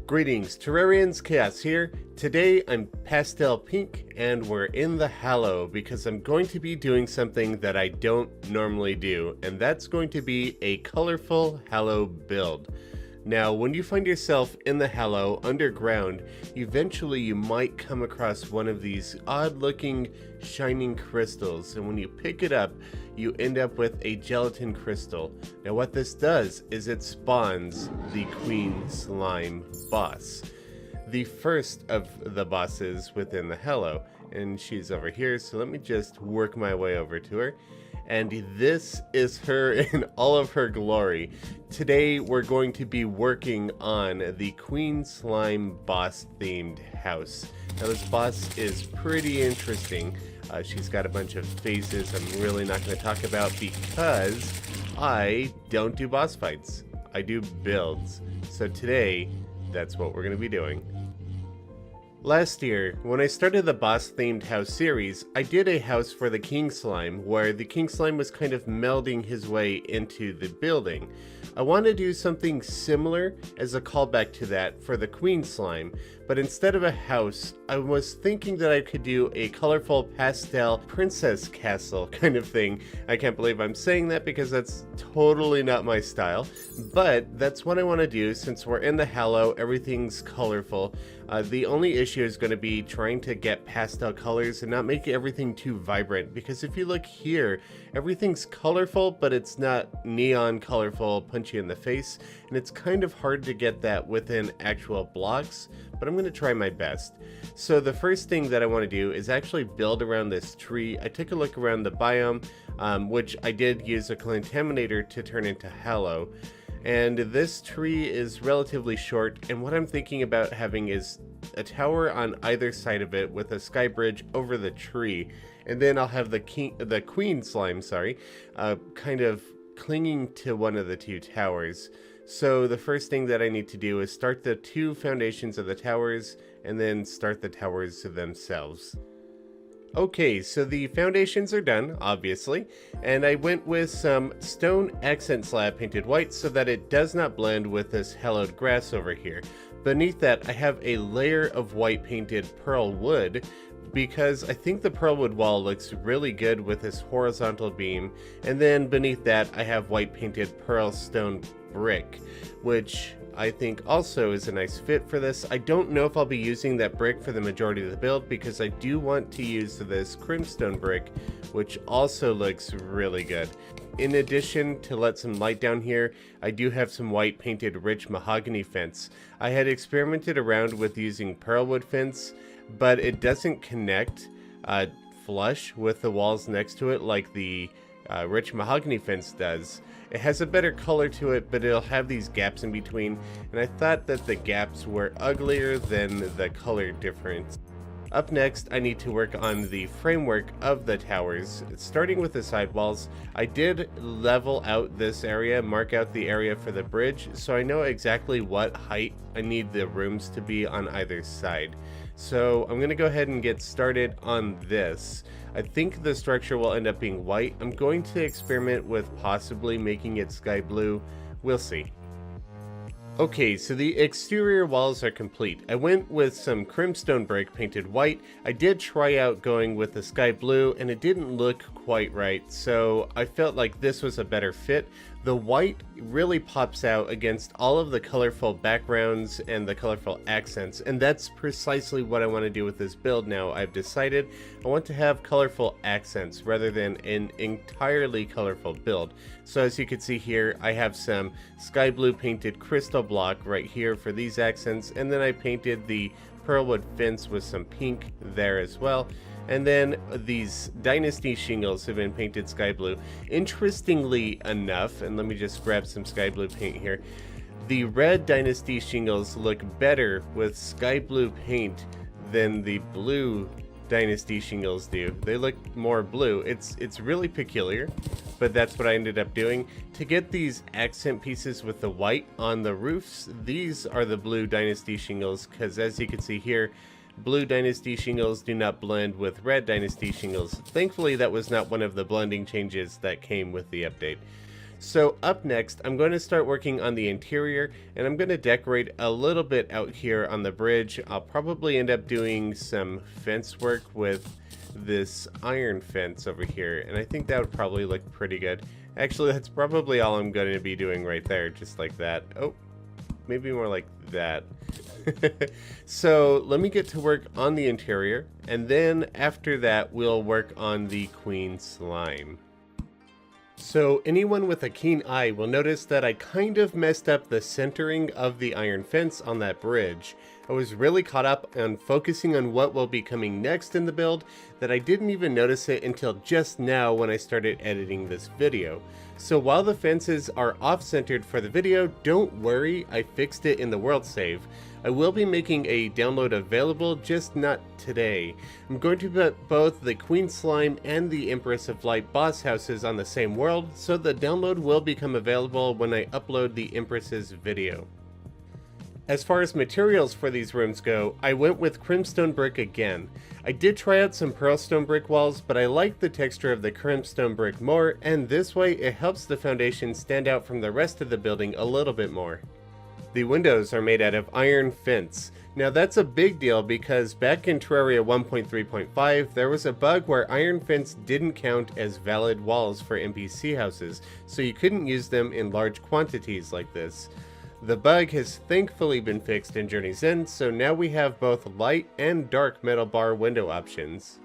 Greetings, Terrarians, Khaios here. Today I'm pastel pink and we're in the Hallow because I'm going to be doing something that I don't normally do, and that's going to be a colorful Hallow build. Now, when you find yourself in the Hallow underground, eventually you might come across one of these odd-looking shining crystals, and when you pick it up, you end up with a gelatin crystal. Now, what this does is it spawns the Queen Slime boss, the first of the bosses within the Hallow, and she's over here, so let me just work my way over to her. And this is her in all of her glory. Today we're going to be working on the Queen Slime boss themed house. Now this boss is pretty interesting. She's got a bunch of phases I'm really not going to talk about because I don't do boss fights. I do builds. So today, that's what we're going to be doing. Last year, when I started the boss themed house series, I did a house for the King Slime where the King Slime was kind of melding his way into the building. I want to do something similar as a callback to that for the Queen Slime, but instead of a house, I was thinking that I could do a colorful pastel princess castle kind of thing. I can't believe I'm saying that because that's totally not my style, but that's what I want to do since we're in the Hallow, everything's colorful. The only issue is going to be trying to get pastel colors and not make everything too vibrant, because if you look here, everything's colorful, but it's not neon colorful, punchy in the face, and it's kind of hard to get that within actual blocks, but I'm going to try my best. So the first thing that I want to do is actually build around this tree. I took a look around the biome, which I did use a contaminator to turn into Hallow. And this tree is relatively short, and what I'm thinking about having is a tower on either side of it with a sky bridge over the tree, and then I'll have the Queen Slime, kind of clinging to one of the two towers. So the first thing that I need to do is start the two foundations of the towers, and then start the towers themselves. Okay, so the foundations are done, obviously, and I went with some stone accent slab painted white so that it does not blend with this hallowed grass over here. Beneath that, I have a layer of white painted pearl wood because I think the pearl wood wall looks really good with this horizontal beam, and then beneath that I have white painted pearl stone brick, which I think also is a nice fit for this. I don't know if I'll be using that brick for the majority of the build because I do want to use this crimstone brick, which also looks really good. In addition, to let some light down here, I do have some white painted rich mahogany fence. I had experimented around with using pearlwood fence, but it doesn't connect flush with the walls next to it like the rich mahogany fence does. It has a better color to it, but it'll have these gaps in between, and I thought that the gaps were uglier than the color difference. Up next, I need to work on the framework of the towers. Starting with the sidewalls, I did level out this area, mark out the area for the bridge, so I know exactly what height I need the rooms to be on either side. So I'm going to go ahead and get started on this. I think the structure will end up being white. I'm going to experiment with possibly making it sky blue. We'll see. Okay, so the exterior walls are complete. I went with some crimstone brick painted white. I did try out going with the sky blue and it didn't look quite right, so I felt like this was a better fit. The white really pops out against all of the colorful backgrounds and the colorful accents, and that's precisely what I want to do with this build now. I've decided I want to have colorful accents rather than an entirely colorful build. So as you can see here, I have some sky blue painted crystal block right here for these accents, and then I painted the pearlwood fence with some pink there as well. And then these dynasty shingles have been painted sky blue. Interestingly enough, and let me just grab some sky blue paint here, the red dynasty shingles look better with sky blue paint than the blue dynasty shingles do. They look more blue. It's really peculiar, but that's what I ended up doing. To get these accent pieces with the white on the roofs, these are the blue dynasty shingles, because as you can see here, blue dynasty shingles do not blend with red dynasty shingles. Thankfully, that was not one of the blending changes that came with the update. So up next, I'm going to start working on the interior, and I'm going to decorate a little bit out here on the bridge. I'll probably end up doing some fence work with this iron fence over here, and I think that would probably look pretty good. Actually, that's probably all I'm going to be doing right there, just like that. Oh, maybe more like that. So let me get to work on the interior, and then after that we'll work on the queen slime. So anyone with a keen eye will notice that I kind of messed up the centering of the iron fence on that bridge. I was really caught up on focusing on what will be coming next in the build that I didn't even notice it until just now when I started editing this video. So while the fences are off-centered for the video, don't worry, I fixed it in the world save. I will be making a download available, just not today. I'm going to put both the Queen Slime and the Empress of Light boss houses on the same world, so the download will become available when I upload the Empress's video. As far as materials for these rooms go, I went with crimstone brick again. I did try out some pearlstone brick walls, but I like the texture of the crimstone brick more, and this way it helps the foundation stand out from the rest of the building a little bit more. The windows are made out of iron fence. Now that's a big deal because back in Terraria 1.3.5 there was a bug where iron fence didn't count as valid walls for NPC houses, so you couldn't use them in large quantities like this. The bug has thankfully been fixed in Journey's End, so now we have both light and dark metal bar window options.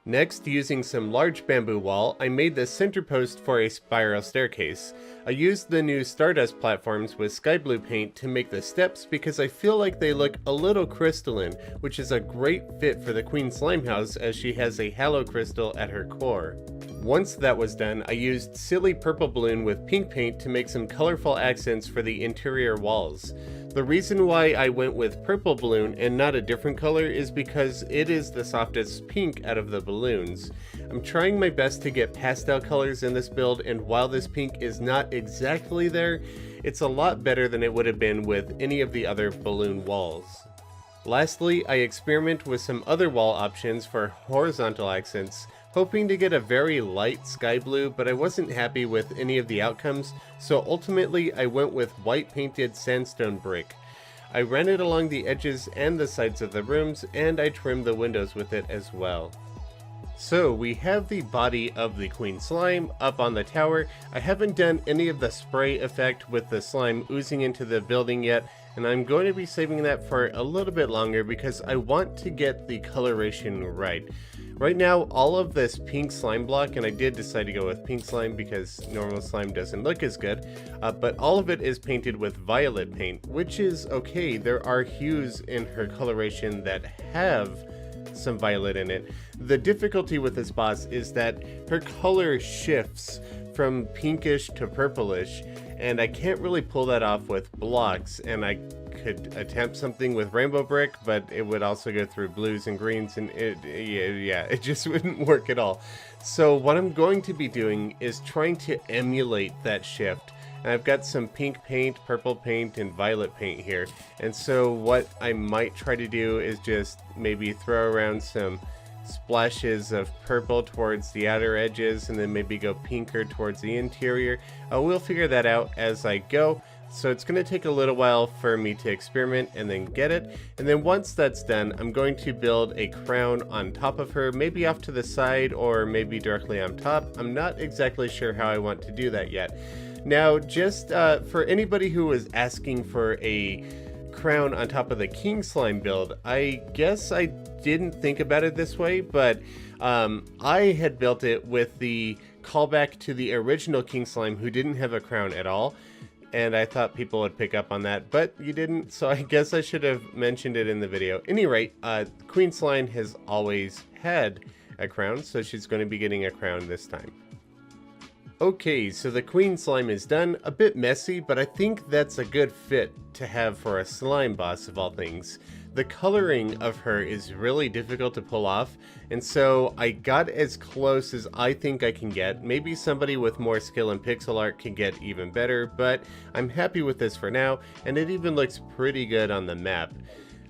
Next, using some large bamboo wall, I made the center post for a spiral staircase. I used the new Stardust platforms with sky blue paint to make the steps because I feel like they look a little crystalline, which is a great fit for the Queen Slime house as she has a halo crystal at her core. Once that was done, I used silly purple balloon with pink paint to make some colorful accents for the interior walls. The reason why I went with purple balloon and not a different color is because it is the softest pink out of the balloons. I'm trying my best to get pastel colors in this build, and while this pink is not exactly there, it's a lot better than it would have been with any of the other balloon walls. Lastly, I experiment with some other wall options for horizontal accents, hoping to get a very light sky blue, but I wasn't happy with any of the outcomes, so ultimately I went with white painted sandstone brick. I ran it along the edges and the sides of the rooms, and I trimmed the windows with it as well. So we have the body of the Queen Slime up on the tower. I haven't done any of the spray effect with the slime oozing into the building yet, and I'm going to be saving that for a little bit longer because I want to get the coloration right. Right now, all of this pink slime block, and I did decide to go with pink slime because normal slime doesn't look as good, but all of it is painted with violet paint, which is okay. There are hues in her coloration that have some violet in it. The difficulty with this boss is that her color shifts from pinkish to purplish, and I can't really pull that off with blocks, and I could attempt something with rainbow brick, but it would also go through blues and greens, and it just wouldn't work at all. So what I'm going to be doing is trying to emulate that shift. And I've got some pink paint, purple paint, and violet paint here. And so what I might try to do is just maybe throw around some splashes of purple towards the outer edges, and then maybe go pinker towards the interior. We'll figure that out as I go. So it's going to take a little while for me to experiment and then get it. And then once that's done, I'm going to build a crown on top of her, maybe off to the side or maybe directly on top. I'm not exactly sure how I want to do that yet. Now, just for anybody who was asking for a crown on top of the King Slime build, I guess I didn't think about it this way, but I had built it with the callback to the original King Slime who didn't have a crown at all. And I thought people would pick up on that, but you didn't, so I guess I should have mentioned it in the video. At any rate, Queen Slime has always had a crown, so she's going to be getting a crown this time. Okay, so the Queen Slime is done. A bit messy, but I think that's a good fit to have for a slime boss of all things. The coloring of her is really difficult to pull off, and so I got as close as I think I can get. Maybe somebody with more skill in pixel art can get even better, but I'm happy with this for now, and it even looks pretty good on the map.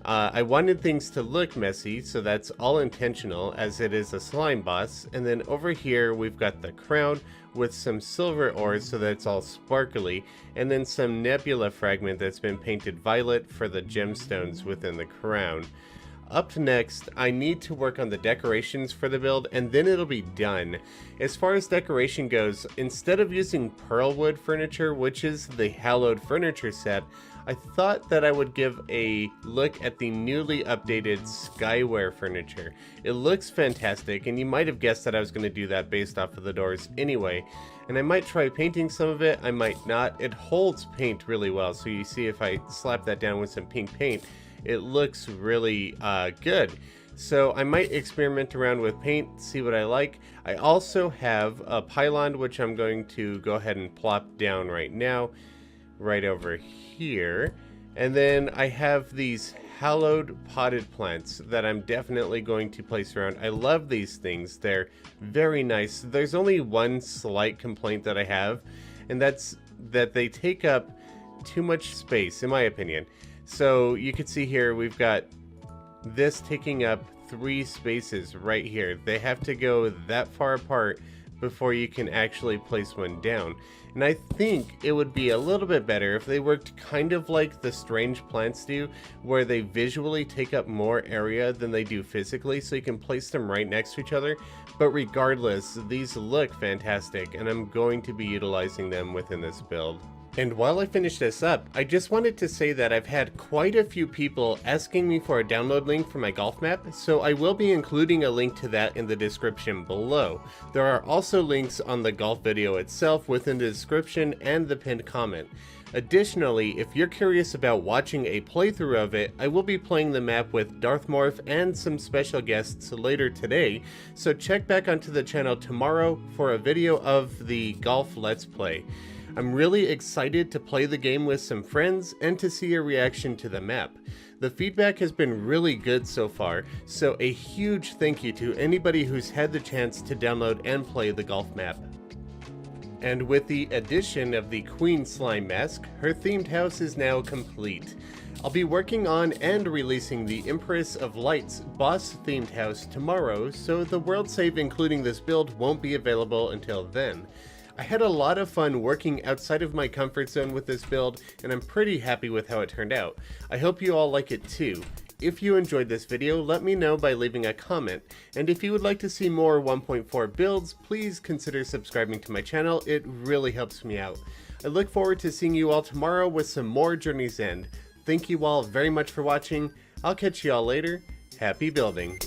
I wanted things to look messy, so that's all intentional as it is a slime boss. And then over here we've got the crown with some silver ores so that it's all sparkly, and then some nebula fragment that's been painted violet for the gemstones within the crown. Up next, I need to work on the decorations for the build, and then it'll be done. As far as decoration goes, instead of using pearlwood furniture, which is the hallowed furniture set, I thought that I would give a look at the newly updated Skyware furniture. It looks fantastic, and you might have guessed that I was going to do that based off of the doors anyway. And I might try painting some of it, I might not. It holds paint really well, so you see if I slap that down with some pink paint, it looks really good. So I might experiment around with paint, see what I like. I also have a pylon, which I'm going to go ahead and plop down right now, right over here. And then I have these hallowed potted plants that I'm definitely going to place around. I love these things. They're very nice. There's only one slight complaint that I have, and that's that they take up too much space, in my opinion. So you can see here we've got this taking up 3 spaces right here. They have to go that far apart before you can actually place one down. And I think it would be a little bit better if they worked kind of like the strange plants do, where they visually take up more area than they do physically, so you can place them right next to each other. But regardless, these look fantastic, and I'm going to be utilizing them within this build. And while I finish this up, I just wanted to say that I've had quite a few people asking me for a download link for my golf map, so I will be including a link to that in the description below. There are also links on the golf video itself within the description and the pinned comment. Additionally, if you're curious about watching a playthrough of it, I will be playing the map with Darth Morph and some special guests later today, so check back onto the channel tomorrow for a video of the golf Let's Play. I'm really excited to play the game with some friends and to see a reaction to the map. The feedback has been really good so far, so a huge thank you to anybody who's had the chance to download and play the golf map. And with the addition of the Queen Slime mask, her themed house is now complete. I'll be working on and releasing the Empress of Light's boss themed house tomorrow, so the world save including this build won't be available until then. I had a lot of fun working outside of my comfort zone with this build, and I'm pretty happy with how it turned out. I hope you all like it too. If you enjoyed this video, let me know by leaving a comment, and if you would like to see more 1.4 builds, please consider subscribing to my channel. It really helps me out. I look forward to seeing you all tomorrow with some more Journey's End. Thank you all very much for watching. I'll catch you all later. Happy building.